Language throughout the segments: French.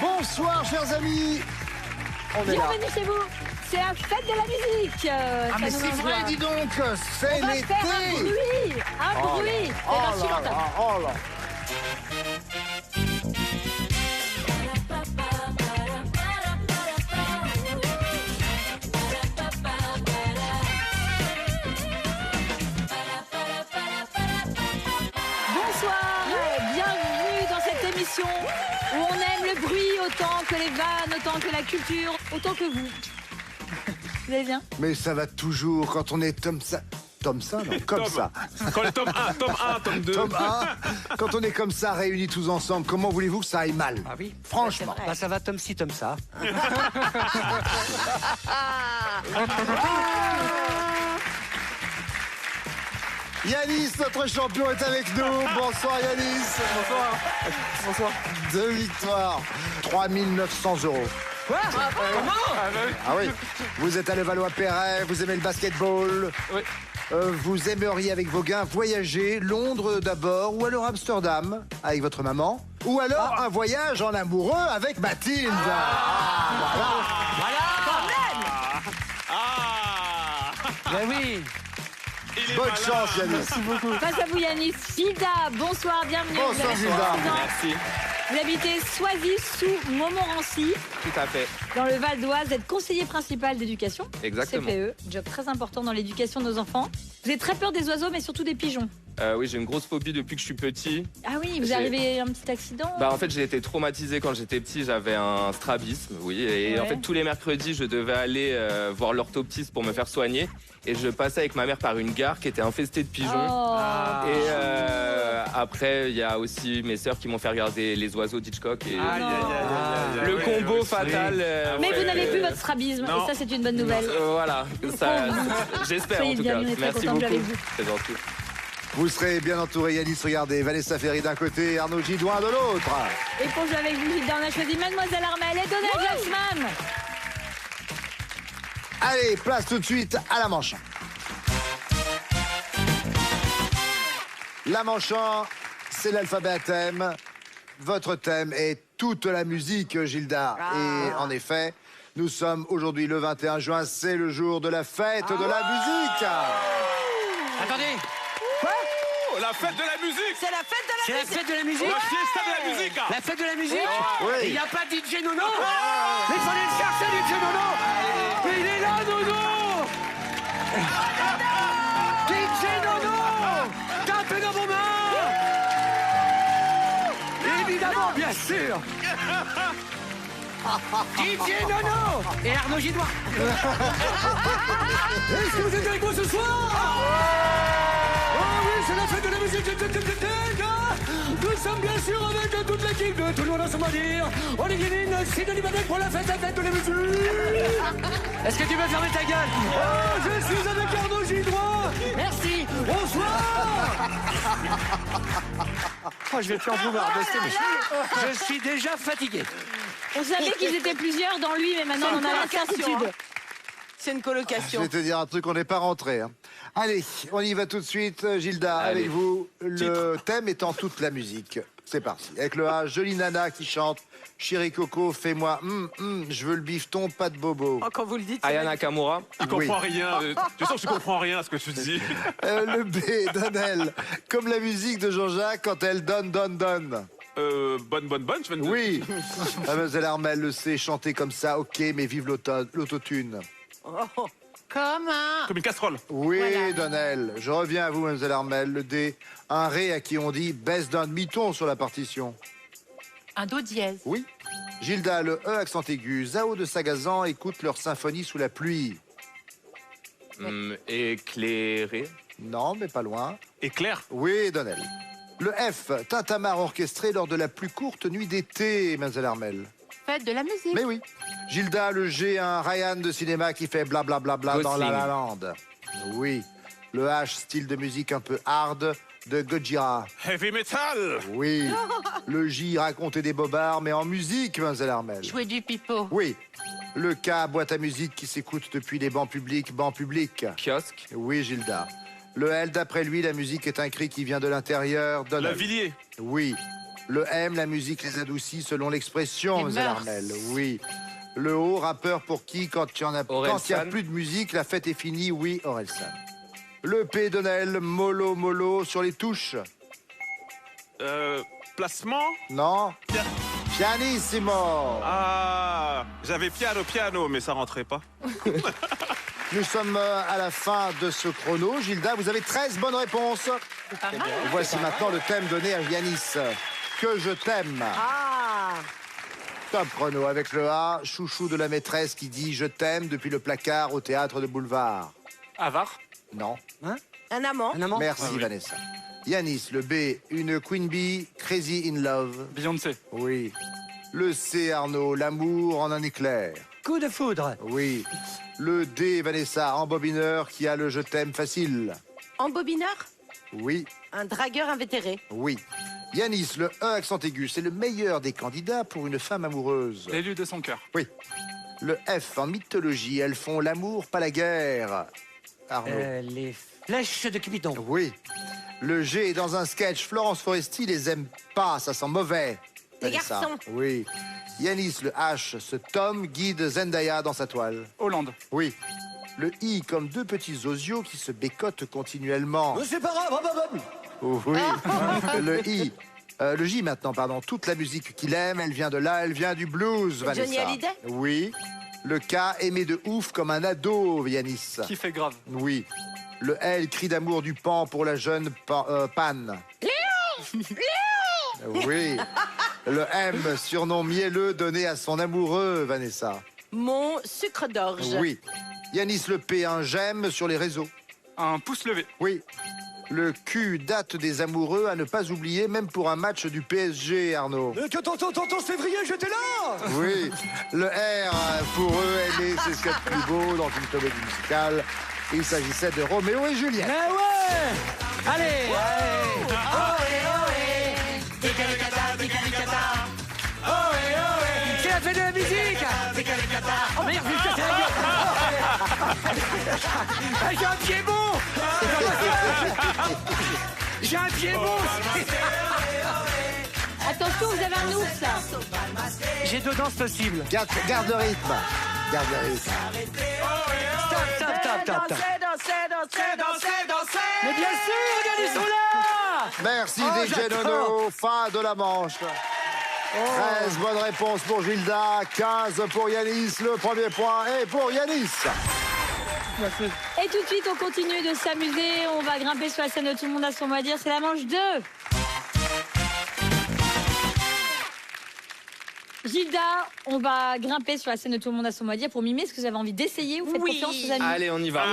Bonsoir, chers amis. On est là. Bienvenue chez vous. C'est la fête de la musique. Ah, mais c'est vrai, dis donc. C'est On va l'été. faire un bruit. Un bruit. Oh C'est là insupportable. là, oh là. Bonsoir. Bienvenue dans cette émission où on aime le bruit autant que les vannes, autant que la culture, autant que vous. Vous allez bien? Mais ça va toujours quand on est comme ça. Comme ça, non, comme ça. Quand les tome 1, tome 2. Tome 1, quand on est comme ça, réunis tous ensemble, comment voulez-vous que ça aille mal? Ah oui. Franchement. Bah ça va tome ci, tome ça. Yanis, notre champion, est avec nous. Bonsoir Yanis. Bonsoir. Bonsoir. 2 victoires, 3 900 €. Quoi? Comment? Ah oui, vous êtes à Levallois-Perret, vous aimez le basketball. Oui. Vous aimeriez avec vos gains voyager, Londres d'abord, ou alors Amsterdam avec votre maman, ou alors un voyage en amoureux avec Mathilde. Ah. Ben oui. Il est Bonne malin. chance Yanis. Face à vous Yanis. Gilda, bonsoir, bienvenue. Bonsoir, Vous avez Gilda. 66 ans. Merci. Vous habitez Soisy sous Montmorency, Tout à fait. dans le Val d'Oise. Vous êtes conseiller principal d'éducation. Exactement. CPE, job très important dans l'éducation de nos enfants. Vous avez très peur des oiseaux, mais surtout des pigeons. Oui, j'ai une grosse phobie depuis que je suis petit. Ah oui, vous J'ai- arrivez à un petit accident. En fait, j'ai été traumatisé quand j'étais petit. J'avais un strabisme, oui. Et Ouais. en fait, tous les mercredis, je devais aller voir l'orthoptiste pour me faire soigner. Et je passais avec ma mère par une gare qui était infestée de pigeons. Oh. Et après, il y a aussi mes sœurs qui m'ont fait regarder les oiseaux d'Hitchcock. Et le combo fatal. Mais ouais, vous n'avez plus votre strabisme, non. et ça c'est une bonne nouvelle. Voilà, ça, j'espère Soyez en tout bien, cas. on est très Merci contents de jouer beaucoup. avec vous. C'est gentil. Vous serez bien entouré Yanis, regardez, Vanessa Ferry d'un côté, Arnaud Gidouin de l'autre. Et pour jouer avec vous, Gilda, on a choisi Mademoiselle Armel et Donald Jacksman. Allez, place tout de suite à la manche. La manche, c'est l'alphabet à thème. Votre thème est toute la musique, Gilda. Et en effet, nous sommes aujourd'hui le 21 juin, c'est le jour de la fête de la musique. Attendez. Oh, la fête de la musique. C'est la fête de la C'est la fête de la musique. La fiesta de la musique. La fête de la musique. Oui. Il n'y a pas DJ Nono. Mais il fallait le chercher, DJ Nono. Il est là, Nono. DJ Nono. Tapez dans vos mains. Évidemment, bien sûr. DJ Nono et Arnaud Gidouin. Est-ce que vous êtes avec moi ce soir? Oh oui, c'est la fête de la musique. Nous sommes bien sûr avec toute l'équipe de Tout le monde ensemble à dire. Olivier Mine, Sidonie Badek pour la fête de la musique. Est-ce que tu veux fermer ta gueule? Oh, je suis avec Arnaud Gidouin. Merci. Bonsoir. Oh, je vais plus en pouvoir de je suis déjà fatigué. On savait qu'ils étaient plusieurs dans lui, mais maintenant on a la certitude. C'est une Je colocation. vais te dire un truc, on n'est pas rentré. Hein. Allez, on y va tout de suite, Gilda, Allez. avec vous. Le thème étant toute la musique. C'est parti. Avec le A, jolie nana qui chante Chéri Coco, fais-moi, je veux le bifton, pas de bobo. Oh, quand vous le dites, Aya Nakamura. Tu comprends rien. Tu sens que tu comprends rien à ce que tu dis. Le B, Donnel, comme la musique de Jean-Jacques quand elle donne. Bonne, tu viens de dire. Oui. Mademoiselle Armel, le C, chanter comme ça, ok, mais vive l'autotune. Comme une casserole. Oui, Voilà. Donnel. Je reviens à vous, Mademoiselle Armel. Le D, un Ré à qui on dit baisse d'un demi-ton sur la partition. un do dièse. Oui. Gilda, le E, accent aigu. Zao de Sagazan écoute leur symphonie sous la pluie. Éclairé. Non, mais pas loin. Éclair. Oui, Donnel. Le F, Tintamarre orchestré lors de la plus courte nuit d'été, Mademoiselle Armel. Fête de la musique. Mais oui. Gilda, le G, un Ryan de cinéma qui fait blablabla dans Gosling. La La Land. Oui. Le H, style de musique un peu hard de Gojira. Heavy metal. Oui. Le J, raconter des bobards, mais en musique, Mademoiselle Armel. Jouer du pipeau. Oui. Le K, boîte à musique qui s'écoute depuis les bancs publics, Kiosque. Oui, Gilda. Le L, d'après lui, la musique est un cri qui vient de l'intérieur. La Villiers. Oui. Le M, la musique les adoucit selon l'expression, Les Mademoiselle mœurs. Armel. Oui. Le O, rappeur pour qui, quand il n'y a Orelsan. plus de musique, la fête est finie, oui, Orelsan. Le P, Donnel, mollo, mollo, sur les touches. Placement. Non. Pianissimo. Ah, j'avais piano, mais ça rentrait pas. Nous sommes à la fin de ce chrono. Gilda, vous avez 13 bonnes réponses. Voici maintenant le thème donné à Yanis. Que je t'aime. Ah, Top chrono avec le A, chouchou de la maîtresse qui dit je t'aime depuis le placard au théâtre de Boulevard. Avare. Non. un amant. Un amant. Merci Ah oui. Vanessa. Yanis, le B, une Queen Bee, Crazy in Love. Beyoncé. Oui. Le C, Arnaud, l'amour en un éclair. Coup de foudre. Oui. Le D, Vanessa, embobineur qui a le je t'aime facile. Embobineur. Oui. Un dragueur invétéré. Oui. Yanis, le E accent aigu, c'est le meilleur des candidats pour une femme amoureuse. L'élu de son cœur. Oui. Le F, en mythologie, elles font l'amour, pas la guerre. Arnaud. Les flèches de Cupidon. Oui. Le G, dans un sketch, Florence Foresti les aime pas, ça sent mauvais. Les Vanessa. garçons. Oui. Yanis, le H, ce Tom guide Zendaya dans sa toile. Hollande. Oui. Le I, comme deux petits osios qui se bécotent continuellement. C'est pas grave. Oui. Le I. Le J maintenant, pardon. Toute la musique qu'il aime, elle vient de là, elle vient du blues, Vanessa. Johnny Hallyday. Oui. Le K, aimé de ouf comme un ado, Yanis. Qui fait grave. Oui. Le L, cri d'amour du Pan pour la jeune Pan. Léon. Oui. Le M, surnom mielleux donné à son amoureux, Vanessa. Mon sucre d'orge. Oui. Yanis, le P, un j'aime sur les réseaux. Un pouce levé. Oui. Le Q, date des amoureux à ne pas oublier, même pour un match du PSG, Arnaud. Que tonton, février, j'étais là. Oui. Le R, pour eux, aimer, c'est ce qu'il y a de plus beau dans une comédie musicale. Il s'agissait de Roméo et Juliette. Mais ouais. Allez. C'est la fête de la musique. Oh merde, putain, c'est la gueule. Ah, j'ai un pied bon. J'ai un pied bon. Attention, vous avez un ours là. J'ai deux danses possibles. Garde le rythme. Garde le rythme. Top. Mais bien sûr, regardez, ils sont là. Merci Oh, DJ j'adore. Nono. Fin de la manche. 13 bonnes réponses pour Gilda, 15 pour Yanis. Le premier point est pour Yanis. Et tout de suite, on continue de s'amuser. On va grimper sur la scène de Tout le monde a son mot à dire. C'est la manche 2. Gilda, on va grimper sur la scène de Tout le monde a son mot à dire pour mimer. Est-ce que vous avez envie d'essayer ou faites Oui. confiance aux amis? Allez, on y va.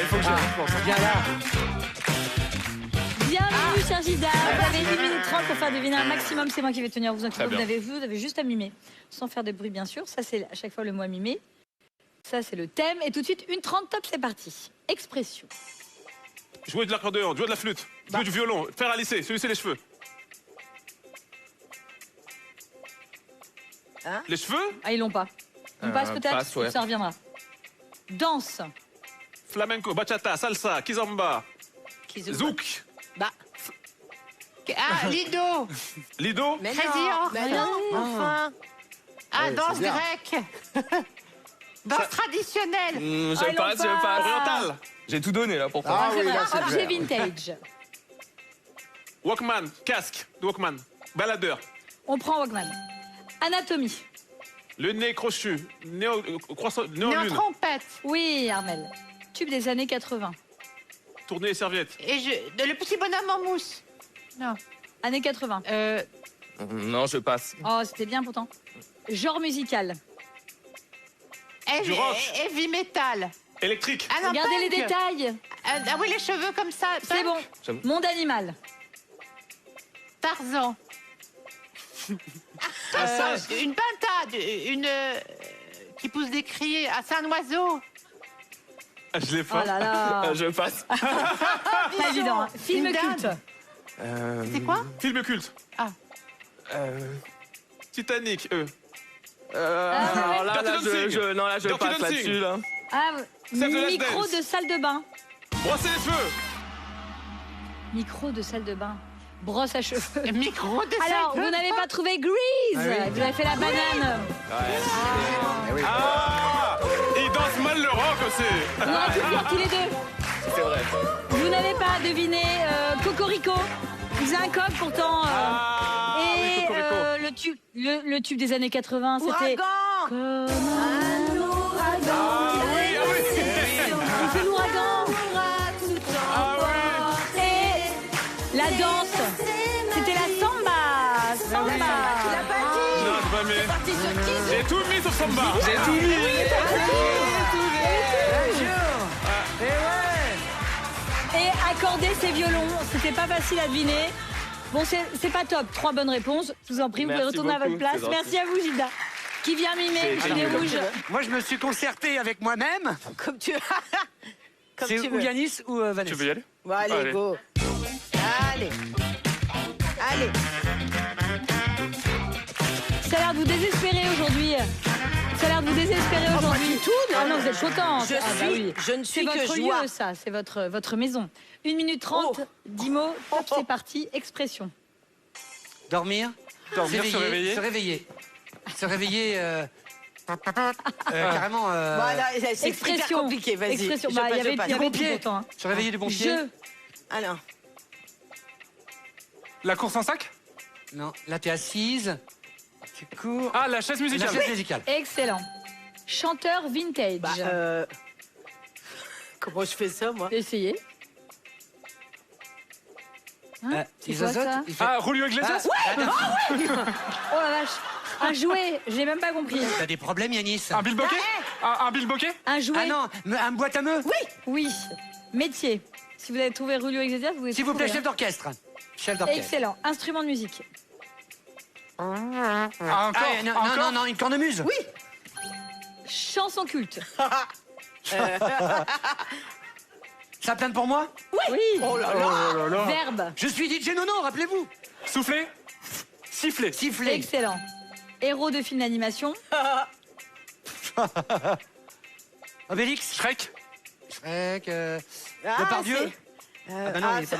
Il faut que je pense. Viens là. Bienvenue, chère Gilda. Vous avez 10 minutes 30 pour faire deviner un maximum. C'est moi qui vais tenir. Vous inquiétez pas, Très vous avez juste à mimer. Sans faire de bruit, bien sûr. Ça, c'est à chaque fois le mot à mimer. Ça, c'est le thème. Et tout de suite, une 30 top, c'est parti. Expression. Jouer de l'accordéon, jouer de la flûte, jouer du violon, faire à lisser, se lisser les cheveux. Hein? Les cheveux? Ah, ils l'ont pas. On passe peut-être passe, ouais. Ça reviendra. Danse. Flamenco, bachata, salsa, kizomba, zouk, Bah, Ah, Lido. lido. mais Crazy non. Horse. Mais non, enfin. Ah, Ouais, danse c'est bien. grecque. Danse traditionnelle. Je Ah, ils passe, l'ont je pas. passe. Oriental. J'ai tout donné là pour Ah toi. C'est oui, vrai. là, c'est Objet clair. vintage. Walkman, casque, de Walkman, baladeur, On prend Walkman. Anatomie. le nez crochu, croissant, nez en Né en lune, trompette. Oui, Armel. Tube des années 80. tourner les serviettes, Et le petit bonhomme en mousse. Non. Années 80. Non, je passe. Oh, c'était bien pourtant. Genre musical. Du rock. Heavy metal. électrique, Ah non, Regardez les punk. détails. Ah oui, les cheveux comme ça. C'est bon. J'aime. Monde animal. Tarzan. Une pintade. Qui pousse des cris. Ah, c'est un oiseau. ah, je l'ai Oh pas. là là. Je passe. Pas évident. Hein. Film Une dame. culte. C'est quoi? Film culte, Titanic, Alors là, Dirty Dancing. non, là, je Dirty passe Dancing. là-dessus. Là. Ah, Save the Last micro Dance. de salle de bain. brosser les cheveux, Micro de salle de bain. Brosse à cheveux. Micro de Alors, salle vous de n'avez bain. pas trouvé Grease. Vous avez fait la banane. Ah, il danse mal le rock aussi. On aurait pu faire tous les deux. C'est vrai. Vous n'avez pas deviné Cocorico. Il faisait un coq pourtant. Ah, oui, et Cocorico. le tube des années 80, c'était... Ouragan. Comme un ouragan. Ah oui. Il fait l'ouragan. Et la danse, c'était la samba. Samba. Tu l'as pas dit. Non, j'ai pas aimé. Parti sur qui J'ai tout mis sur Samba. J'ai tout mis. Et accorder ses violons, c'était pas facile à deviner. Bon, c'est pas top. 3 bonnes réponses. Je vous en prie, vous pouvez Merci retourner à votre beaucoup, place. c'est gentil. Merci à vous, Gilda. Qui vient mimer C'est les génial. rouges? Moi, je me suis concerté avec moi-même. Comme tu Comme C'est tu ou veux. Yanis ou Vanessa. Tu veux y aller? Bon, allez, Allez. go. Allez. Allez. Ça a l'air de vous désespérer aujourd'hui. Ça a l'air de vous désespérer aujourd'hui. du tout, non. Ah non, vous êtes contente. Je oui. je ne C'est suis que votre joie. lieu, ça. C'est votre maison. 1 minute 30, 10 mots. Hop, c'est parti. Expression. Dormir. Dormir, se réveiller. Se réveiller. Se réveiller. Carrément. Voilà, c'est hyper Expression. compliqué, vas-y. Expression. Je Bah, passe, il y je avait passe. il y avait bon tout pied. pourtant, hein. Se réveiller du bon pied. Je. Alors, La course en sac. Non. Là, t'es assise. Tu cours. Ah, la chaise La musicale. chaise musicale. Excellent. Chanteur vintage. bah, comment je fais ça, moi? Essayez. Hein, c'est il quoi zozote, ça? il fait- Ah, Julio Iglesias. Attends, Oh la vache. Un jouet. J'ai même pas compris. T'as des problèmes, Yanis. Un bilboquet. Un bilboquet. Un jouet. Ah non, un boîte à meux. Oui. Métier. Si vous avez trouvé Julio Iglesias, vous pouvez S'il vous plaît, trouver, chef d'orchestre. Chef hein. d'orchestre. Excellent. Instrument de musique. Encore. Ah, non, Encore. non, non, une cornemuse. Oui. Chanson culte. Ça plainte pour moi. Oui. Oh là là. Verbe. Je suis DJ Nono, rappelez-vous. Souffler. Siffler. Siffler. Excellent. Héros de film d'animation. Obélix. Shrek. Shrek. Ah, Depardieu. c'est- bah non, il est pas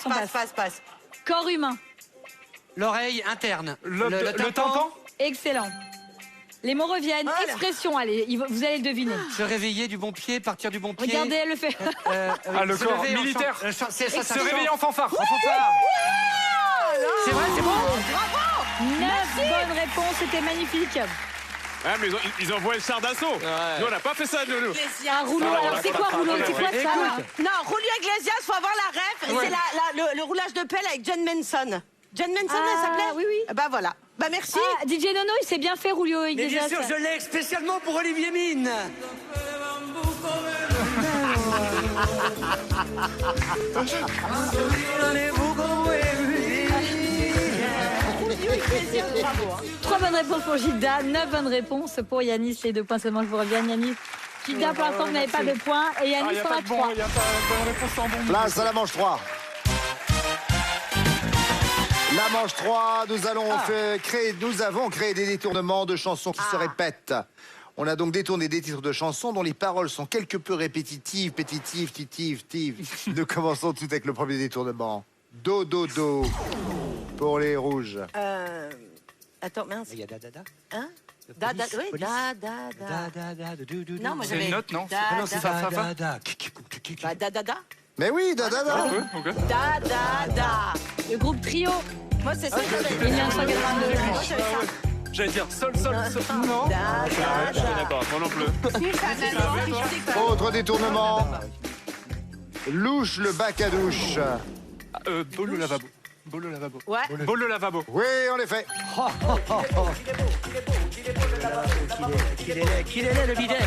mal. Passe. Corps humain. L'oreille interne. Le tympan. Excellent. Les mots reviennent. Voilà. Expression, allez, vous allez le deviner. Se réveiller du bon pied, partir du bon pied. Regardez, elle le fait. Ah, le se corps lever en militaire. c'est ça, ça Se chante. réveiller en fanfare. En fanfare. C'est vrai, c'est bon. 9 bonnes réponses, c'était magnifique. Ah, mais ils envoient le char d'assaut. Nous, on n'a pas fait ça, nous. Un rouleau, alors c'est quoi rouleau? C'est quoi ça? Non, Julio Iglesias, faut avoir la ref. Ouais. C'est le roulage de pelle avec John Manson. John Manson, Ah, elle s'appelait? oui, oui. Bah voilà. Bah merci. Ah, DJ Nono, il s'est bien fait, Julio Mais Iglesias. bien sûr, je l'ai spécialement pour Olivier Mine. Julio Iglesias, bravo. hein. 3 bonnes réponses pour Gilda, 9 bonnes réponses pour Yanis. Les 2 points seulement, je vous reviens, Yanis. Gilda, pour l'instant, vous n'avez pas de points. Et Ah, Yanis y a en pas a de bon. 3. Y a pas de bonne réponse en bon. Place à la manche 3. La manche 3, nous avons créé des détournements de chansons qui se répètent. On a donc détourné des titres de chansons dont les paroles sont quelque peu répétitives, titives. Nous commençons tout avec le premier détournement. Do, do, do. Pour les rouges. Attends, mince. Il y a da. Hein? De Da, police, oui, police. da. Du. Non, moi C'est j'avais. une note, non Da, Ah non, c'est da, ça, fa. da. bah, da. Mais oui, da, da, da. Ok. Da. Le groupe Trio, Moi, c'est ça que j'avais. 1982. Moi, j'avais ça. J'allais dire sol. Non. Da. Je connais pas. Moi non plus. Autre détournement. Louche le bac à douche. Bol le lavabo. Bol le lavabo. Ouais. Bol le lavabo. Oui, en effet. Qu'il est là, le bidet.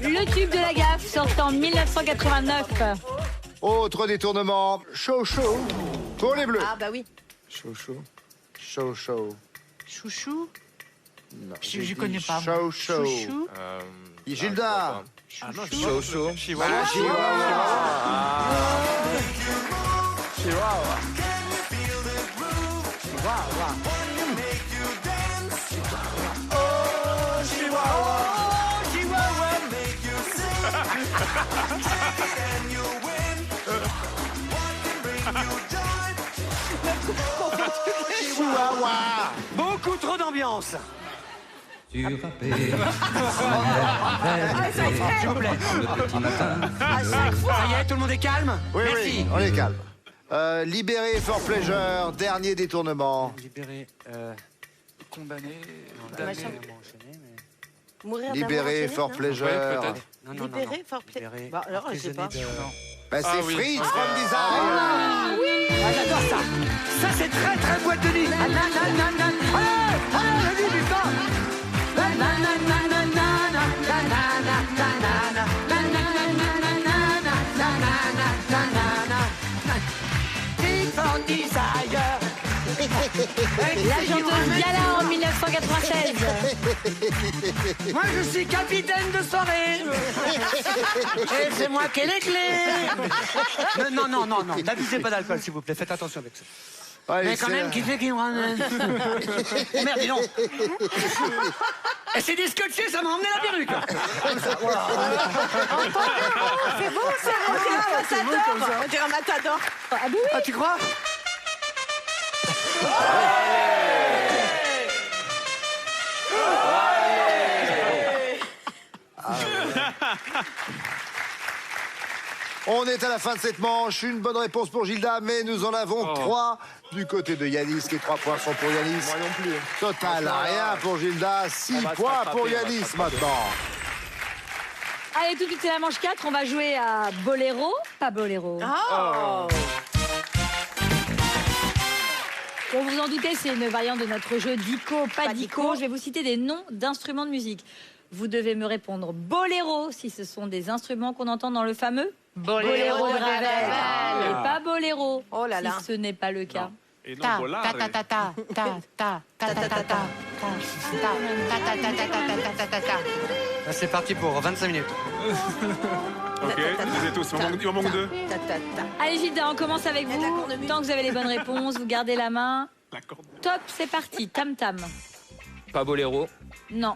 Le tube de la gaffe sort en 1989. Autre détournement. Show. Pour les bleus. Ah, bah oui. Show. Chouchou. Non, Je j'ai connais dit pas. Show. Chouchou. Gilda. Chaud. Voilà, Chihuahua. Beaucoup trop d'ambiance. S'il vous plaît. Ça y est, tout le monde est calme. Oui, Merci. oui, on est calme. Libéré for pleasure, dernier détournement. Libéré, condamné, Machin. Mourir Libéré d'amour for enchaîné, pleasure. peut-être. Non, non, non. Libéré, fort plaisir. Libéré, Bah, alors, je sais pas. emprisonné de- Bah, c'est Ah oui. Fritz from Design. Ah, j'adore ça. Ça, c'est très, très boîte de nuit. Ah, nan, nan, nan, nan. Allez, allez, vas-y, putain. Nan, nan, nan, nan, nan, nan, nan, nan, nan, nan, nan, nan, nan, nan, nan, nan, nan, nan, nan, nan. Big for Desire. La chanteuse Gala en 1996. Moi, je suis capitaine de soirée. Et c'est moi qui ai les clés. Non, non, non, non. N'abusez pas d'alcool, s'il vous plaît. Faites attention avec ça. Allez, Mais quand c'est- même, qui c'est qui me ramène? Merde, dis donc. Et c'est des scotchés, ça m'a emmené la perruque. C'est bon, ça. On dirait un matador. On dirait un matador. Ah bah oui. Ah, tu crois? On est à la fin de cette manche. Une bonne réponse pour Gilda, mais nous en avons 3 du côté de Yanis. Les 3 points sont pour Yanis. Moi non plus. Total, rien pour Gilda. 6 On va se points rattraper, pour on va se Yanis rattraper. maintenant. Allez, tout de suite, c'est la manche 4. On va jouer à Boléro, pas Boléro. Oh. Pour vous en douter, c'est une variante de notre jeu Dico, pas Dico. Je vais vous citer des noms d'instruments de musique. Vous devez me répondre boléro si ce sont des instruments qu'on entend dans le fameux Boléro de Ravel. Ravel. Et pas boléro Oh là là. si ce n'est pas le cas. Et non, Ta, Bollare. ta, ta, ta, ta, ta, ta, ta, ta, ta, ta, ta, ta, ta, ta, ta, ta, ta, ta, ta. C'est parti pour 25 minutes. Ok, vous êtes tous. Il m'en manque 2. Ta, ta, ta. Allez Gilda, on commence avec Il y a de la vous. cornemuse. Tant que vous avez les bonnes réponses, vous gardez la main. La corde. Top, c'est parti. Tam tam. Pas boléro. Non.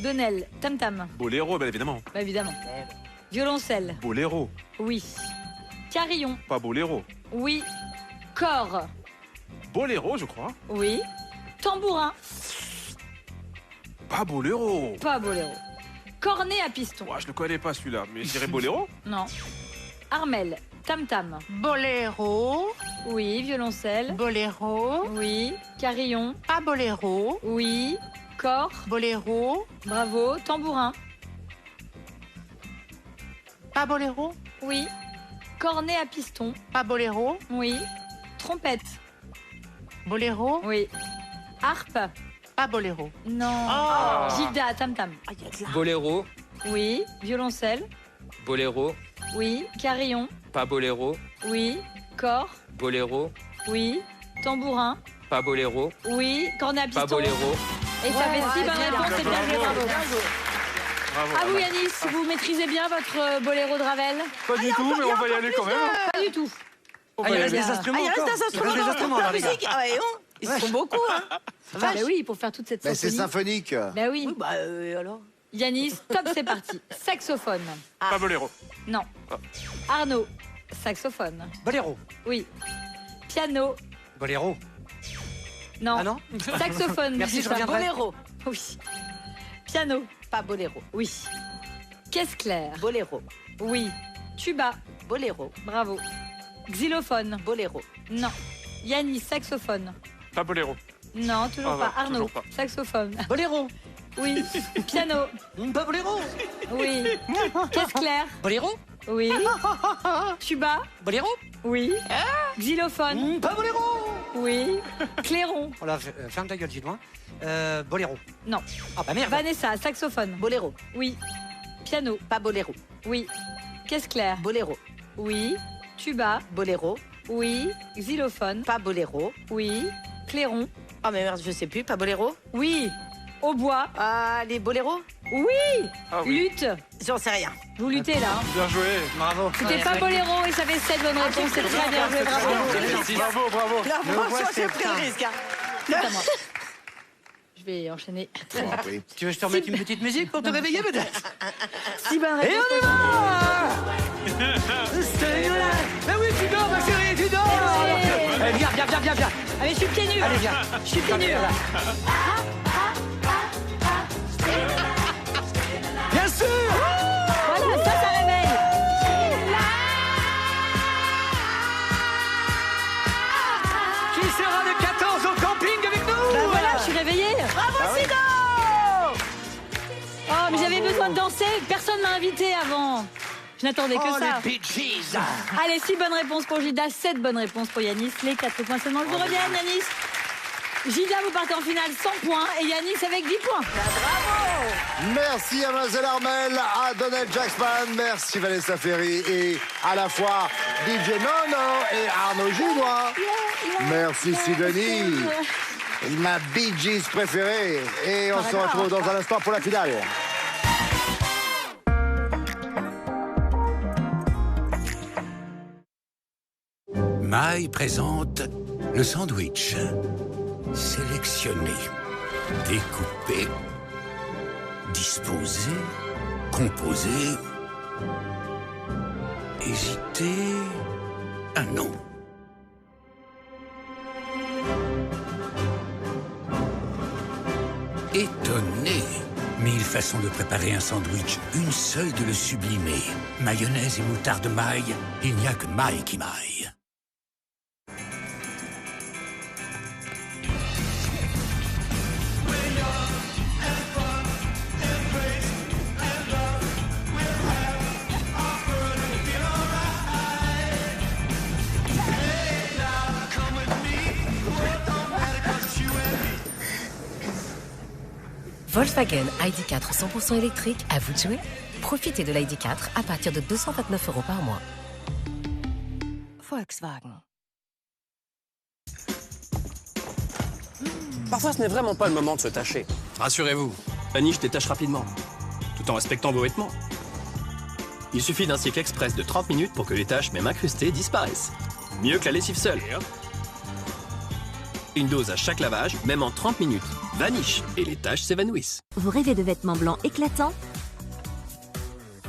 Donnel, tam tam. Boléro, bien évidemment. Bah évidemment. Violoncelle. Boléro. Oui. Carillon. Pas boléro. Oui. Cor. Boléro, je crois. Oui. Tambourin. Pas boléro. Pas boléro. Cornet à piston. Ouah, je le connais pas celui-là, mais je dirais boléro. Non. Armel. Tam tam. Boléro, Oui. Violoncelle. boléro, Oui. Carillon. pas boléro, Oui. Cor. boléro, Bravo. Tambourin. pas boléro, Oui. Cornet à piston. pas boléro, Oui. Trompette. boléro, Oui. Harpe. pas boléro. Non. Oh. Gilda. Tam tam. Ah, il y a de la... Boléro. Oui. Violoncelle. Boléro. Oui. Carillon. Pas boléro. Oui. Cor. Boléro. Oui. Tambourin. Pas boléro. Oui. Cornet à piston. Pas boléro. Et ça fait 6 bonnes réponses. C'est bien joué. Bravo. Bravo. À vous Yanis, vous maîtrisez bien votre boléro de Ravel? Pas du tout, mais on va y aller quand même. Pas du tout. Ah, il reste des Ah, instruments Ah, il reste encore. des instruments Il reste des instruments, dans là, la les gars. musique. Ah ouais, ils sont beaucoup, hein. Ah bah oui, pour faire toute cette Mais c'est symphonie. symphonique. Bah oui. Oui, bah alors. Yanis, top, c'est parti. Saxophone. Pas boléro. Non. Arnaud, saxophone. Boléro. Oui. Piano. Boléro. Non. Ah non? Saxophone. Merci, je Gilda. reviendrai. Boléro. Oui. Piano. Pas boléro. Oui. Caisse claire. Boléro. Oui. Tuba. Boléro. Bravo. Xylophone. Boléro. Non. Yanis, saxophone. Pas boléro. Non, toujours Ah pas. ouais, Arnaud, toujours pas. saxophone. Boléro. Oui. Piano. Pas boléro. Oui. Caisse claire. Boléro. Oui. Tuba. Boléro. Oui. Xylophone. Pas boléro. Oui. Clairon. Oh là, ferme ta gueule, Gilles. Boléro. Non. Ah bah merde. Vanessa, saxophone. Boléro. Oui. Piano. Pas boléro. Oui. Caisse claire. Boléro. Oui. Tuba. Boléro. Oui. Xylophone. Pas boléro. Oui. Clairon. Ah mais merde, je sais plus. Pas boléro. Oui. Hautbois. Ah, les boléros. Oui. Ah oui. Lutte. J'en sais rien. Vous luttez là. hein. Bien joué. Bravo. C'était pas boléro et ça fait 7 bonnes réponses. C'est très bien joué. Bravo. Bravo, bravo. Là, franchement, voix, j'ai c'est pris le putain. risque. Hein. C'est à moi. Je vais enchaîner. Oui. Tu veux que je te remette une petite musique pour te réveiller peut-être? 6 bonnes Et réponses. on y va. Mais oui, tu dors, ma chérie, tu dors. Allez. Eh, viens, viens, viens, viens, viens. Allez, je suis pieds nus. Allez, viens. Je suis pieds nus. Bien sûr. Voilà, ça réveille. Qui sera le 14 au camping avec nous? Bah voilà, je suis réveillée. Bravo, Sido! Oh, mais j'avais besoin de danser. Personne m'a invité avant. Je n'attendais que ça. Les Bee Gees. Allez, 6 bonnes réponses pour Gilda, 7 bonnes réponses pour Yanis. Les 4 points seulement vous reviennent, Yanis. Gilda, vous partez en finale 100 points et Yanis avec 10 points. Merci à Mademoiselle Armel, à Donald Jackman, merci Vanessa Ferry et à la fois DJ Nono et Arnaud Ginois. Merci Sidonie, ma Bee Gees préférée. Et on se retrouve dans un instant pour la finale. Maille présente le sandwich. Sélectionné, découpé, disposé, composé, hésité. Ah non. Étonné. 1000 façons de préparer un sandwich, une seule de le sublimer. Mayonnaise et moutarde maille, il n'y a que maille qui maille. Volkswagen ID4 100% électrique, à vous de jouer. Profitez de l'ID4 à partir de 229 € par mois. Volkswagen. Parfois, ce n'est vraiment pas le moment de se tâcher. Rassurez-vous, Vanish détache rapidement, tout en respectant vos vêtements. Il suffit d'un cycle express de 30 minutes pour que les taches, même incrustées, disparaissent. Mieux que la lessive seule. Une dose à chaque lavage, même en 30 minutes. Vanish, et les taches s'évanouissent. Vous rêvez de vêtements blancs éclatants?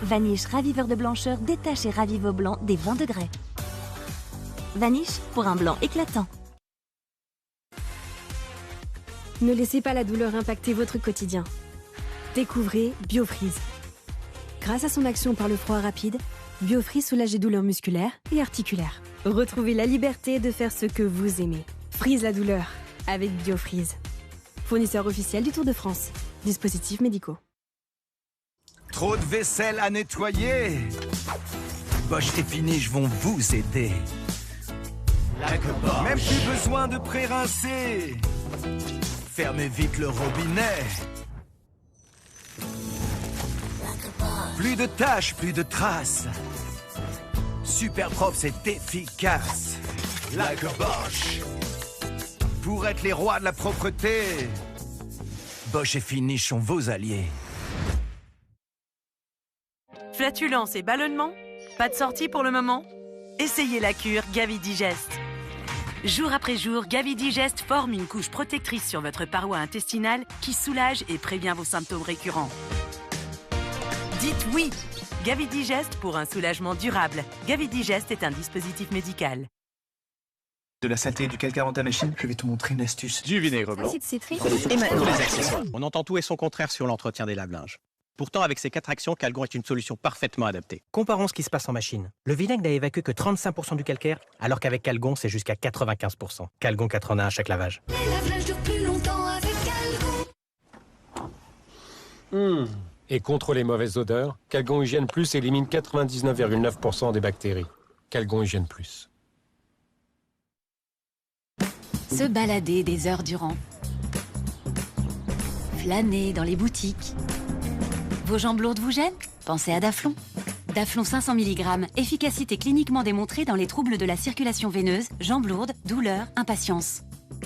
Vanish raviveur de blancheur détache et ravive au blanc des 20 degrés. Vanish pour un blanc éclatant. Ne laissez pas la douleur impacter votre quotidien. Découvrez BioFreeze. Grâce à son action par le froid rapide, BioFreeze soulage les douleurs musculaires et articulaires. Retrouvez la liberté de faire ce que vous aimez. Freeze la douleur avec BioFreeze. Fournisseur officiel du Tour de France. Dispositifs médicaux. Trop de vaisselle à nettoyer. Bosch et Finish vont vous aider. Même plus besoin de pré-rincer. Fermez vite le robinet. Plus de taches, plus de traces. Super propre, c'est efficace. Like a Bosch. Pour être les rois de la propreté, Bosch et Finish sont vos alliés. Flatulence et ballonnement? Pas de sortie pour le moment? Essayez la cure Gavidigest. Jour après jour, Gavidigest forme une couche protectrice sur votre paroi intestinale qui soulage et prévient vos symptômes récurrents. Dites oui! Gavidigest pour un soulagement durable. Gavidigest est un dispositif médical. De la saleté et du calcaire dans ta machine, je vais te montrer une astuce. Du vinaigre blanc. Acide citrique. Et maintenant, les accessoires. On entend tout et son contraire sur l'entretien des lave-linges. Pourtant, avec ces 4 actions, Calgon est une solution parfaitement adaptée. Comparons ce qui se passe en machine. Le vinaigre n'a évacué que 35% du calcaire, alors qu'avec Calgon, c'est jusqu'à 95%. Calgon 4 en 1 à chaque lavage. Les lave-linges durent plus longtemps avec Calgon. Et contre les mauvaises odeurs, Calgon Hygiène Plus élimine 99,9% des bactéries. Calgon Hygiène Plus. Se balader des heures durant. Flâner dans les boutiques. Vos jambes lourdes vous gênent? Pensez à Daflon. Daflon 500 mg, efficacité cliniquement démontrée dans les troubles de la circulation veineuse, jambes lourdes, douleurs, impatience.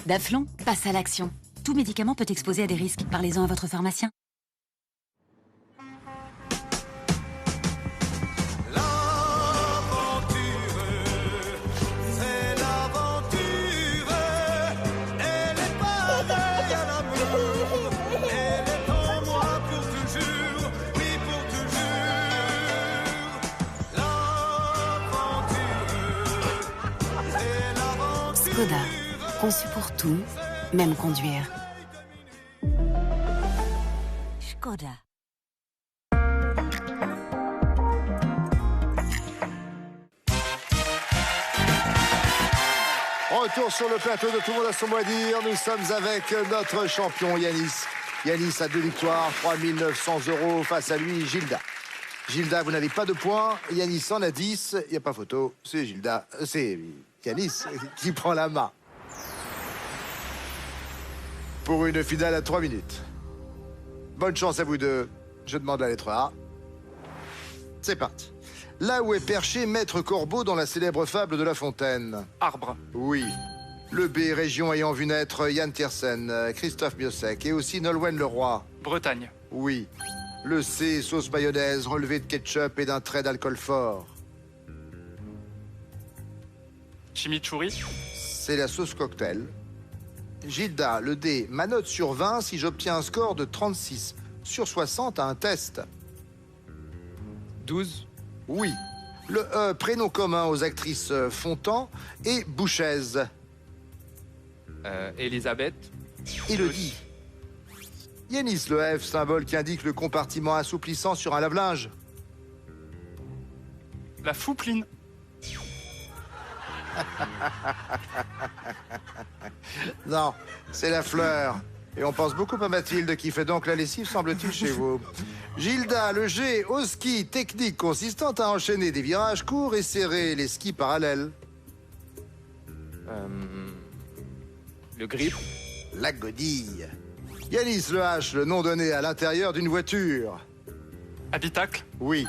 Daflon, passe à l'action. Tout médicament peut exposer à des risques. Parlez-en à votre pharmacien. conçu pour tout, même conduire. Škoda. Retour sur le plateau de Tout le monde a son mot à dire. Nous sommes avec notre champion Yanis. Yanis a 2 victoires, 3 900 € face à lui, Gilda. Gilda, vous n'avez pas de points. Yanis en a 10. Il n'y a pas photo. C'est Gilda. C'est Yanis qui prend la main. Pour une finale à 3 minutes. Bonne chance à vous deux. Je demande la lettre A. C'est parti. Là où est perché Maître Corbeau dans la célèbre fable de La Fontaine. Arbre. Oui. Le B, région ayant vu naître Yann Tiersen, Christophe Biosec et aussi Nolwenn Leroy. Bretagne. Oui. Le C, sauce mayonnaise relevée de ketchup et d'un trait d'alcool fort. Chimichurri. C'est la sauce cocktail. Gilda, le D, ma note sur 20 si j'obtiens un score de 36 sur 60 à un test. 12. Oui. Le E, prénom commun aux actrices Fontan et Bouchez. Elisabeth. Élodie. Yanis, le F, symbole qui indique le compartiment assouplissant sur un lave-linge. La foupline. Non, c'est la fleur. Et on pense beaucoup à Mathilde qui fait donc la lessive, semble-t-il, chez vous. Gilda, le G, au ski, technique consistant à enchaîner des virages courts et serrés, les skis parallèles. Le grip. La godille. Yanis, le H, le nom donné à l'intérieur d'une voiture. Habitacle. Oui.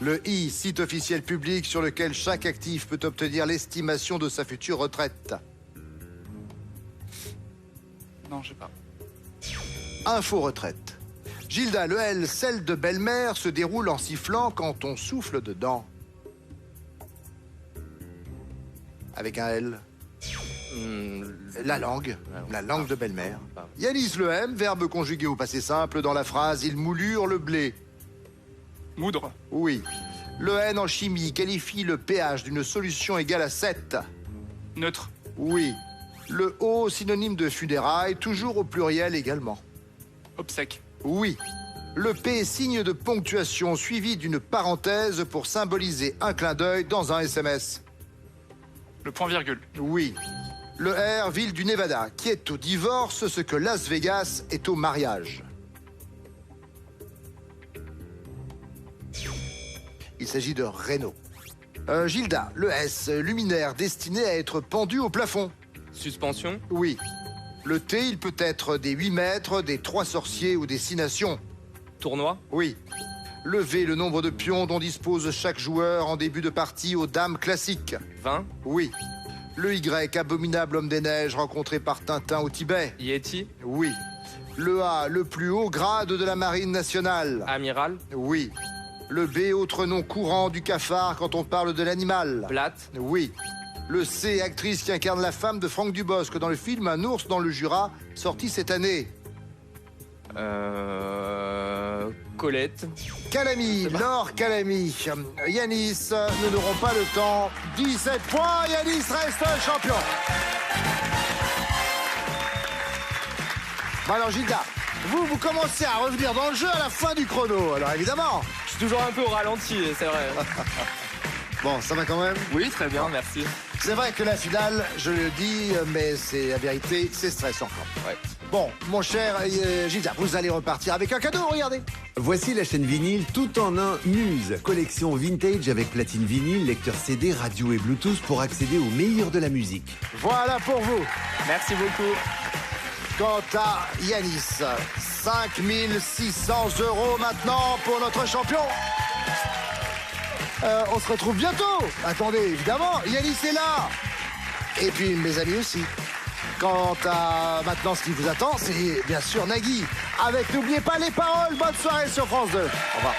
Le I, site officiel public sur lequel chaque actif peut obtenir l'estimation de sa future retraite. Non, je sais pas. Info retraite. Gilda, le L, celle de belle-mère, se déroule en sifflant quand on souffle dedans. Avec un L. La langue de belle-mère. Yanis, le M, verbe conjugué au passé simple dans la phrase « Il moulure le blé ». Moudre. Oui. Le N en chimie qualifie le pH d'une solution égale à 7. Neutre. Oui. Le O, synonyme de funérailles, toujours au pluriel également. Obsèque. Oui. Le P, signe de ponctuation suivi d'une parenthèse pour symboliser un clin d'œil dans un SMS. Le point-virgule. Oui. Le R, ville du Nevada, qui est au divorce ce que Las Vegas est au mariage. Il s'agit de Renault. Gilda, le S, luminaire destiné à être pendu au plafond. Suspension. Oui. Le T, il peut être des 8 mètres, des 3 sorciers ou des 6 nations. Tournoi. Oui. Le V, le nombre de pions dont dispose chaque joueur en début de partie aux dames classiques. 20. Oui. Le Y, abominable homme des neiges rencontré par Tintin au Tibet. Yeti. Oui. Le A, le plus haut grade de la marine nationale. Amiral. Oui. Le B, autre nom courant du cafard quand on parle de l'animal. Blatte. Oui. Le C, actrice qui incarne la femme de Franck Dubosc dans le film Un ours dans le Jura, sorti cette année. Colette. Calamy, Laure Calamy. Yanis, nous n'aurons pas le temps. 17 points, Yanis reste champion. Bon alors Gilda, vous commencez à revenir dans le jeu à la fin du chrono, alors évidemment. Je suis toujours un peu au ralenti, c'est vrai. Bon, ça va quand même? Oui, très bien, merci. C'est vrai que la finale, je le dis, mais c'est la vérité, c'est stressant. Ouais. Bon, mon cher Gilda, vous allez repartir avec un cadeau, regardez. Voici la chaîne vinyle tout en un Muse. Collection vintage avec platine vinyle, lecteur CD, radio et Bluetooth pour accéder au meilleur de la musique. Voilà pour vous. Merci beaucoup. Quant à Yanis, 5 600 € maintenant pour notre champion. On se retrouve bientôt. Attendez, évidemment, Yanis est là. Et puis mes amis aussi. Quant à maintenant, ce qui vous attend, c'est bien sûr Nagui. Avec, n'oubliez pas les paroles. Bonne soirée sur France 2. Au revoir.